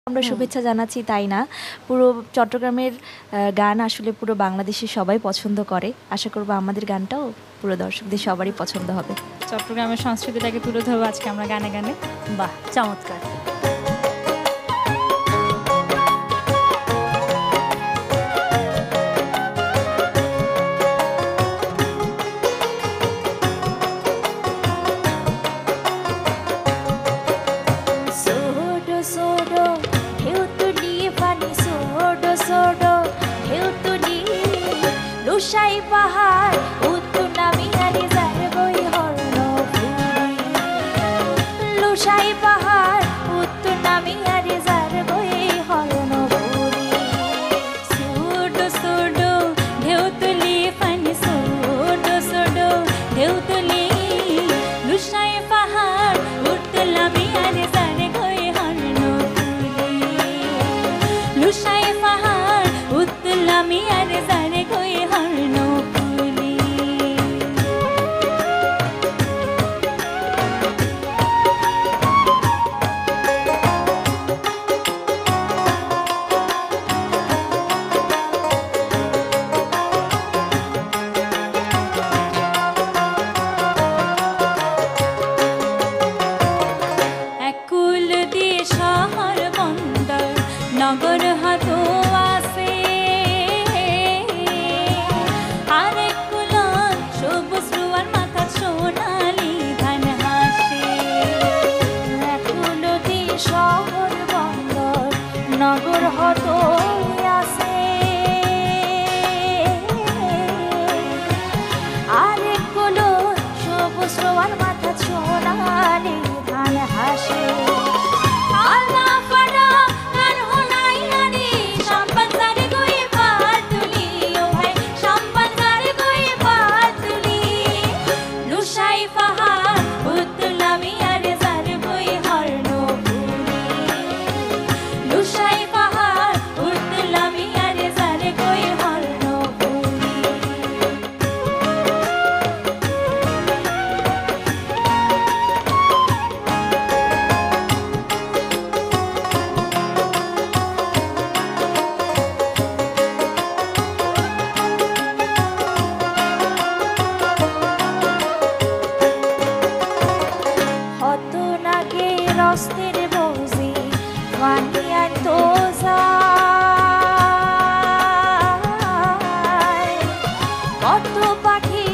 আমরা শুভেচ্ছা জানাচ্ছি তাই না, পুরো চট্টগ্রামের গান আসলে পুরো বাংলাদেশের সবাই পছন্দ করে। আশা করব আমাদের গানটাও পুরো দর্শকদের সবারই পছন্দ হবে। চট্টগ্রামের সংস্কৃতিটাকে তুলে ধরবো আজকে আমরা গানে গানে। বাহ, চমৎকার। লুসাই পাহাড় উত্তর নামিয়ারি যায় বই হর্ণ লুসাই পাহাড় উত্তর নামিয়ারি যায় বই হর্ণ সোডো সোডো ঢেউ তুলি পানি, সোডো সোডো ঢেউ তুলি, লুসাই পাহাড় উঠলাম আরে জারে গই হর্ণ ফুলি, লুসাই পাহাড় উঠলাম আরে জারে গই হর্ণ ফুলি। একুল দিয়ে শহর বন্দর নগর হাত আছে, আরেক কুল সবুজ রুয়ার মাথা সোনালি ধান হাসে। কুলদি শহর বন্দর নগর হত আছে, আরেক কুলো সবুজ রোয়ার মাথা সোনালি ধান হাসে। হত নাগে রস্তের বৌজি বানিয়ার তো যায়, কত পাখি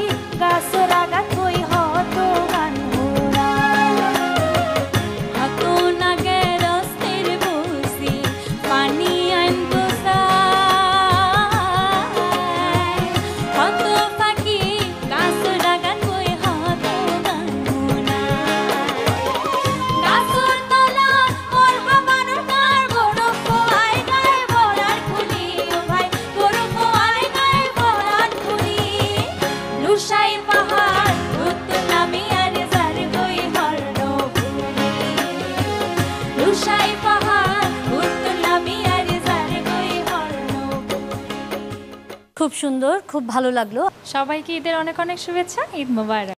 গাছ রাগান কই হত গান ঘোরায়। হাত নাগে রস্তের বসি পানি আনতো যায়, হত পাখি গাছ লাগান কই হত গান শোনায়। গাছর তলা মোর হামানোর কার গরু পোয়াই গায়ে বলার খুলি, ও ভাই গরু পোয়াই গায়ে বলার খুলি, লুসাই পাহাড় উত্তর নামি আর যার গই হর্ণ ফুলি, লুসাই পাহাড় উত্তর নামি আর যার গই হর্ণ ফুলি। খুব সুন্দর, খুব ভালো লাগলো। সবাইকে ঈদের অনেক অনেক শুভেচ্ছা। ঈদ মোবারক।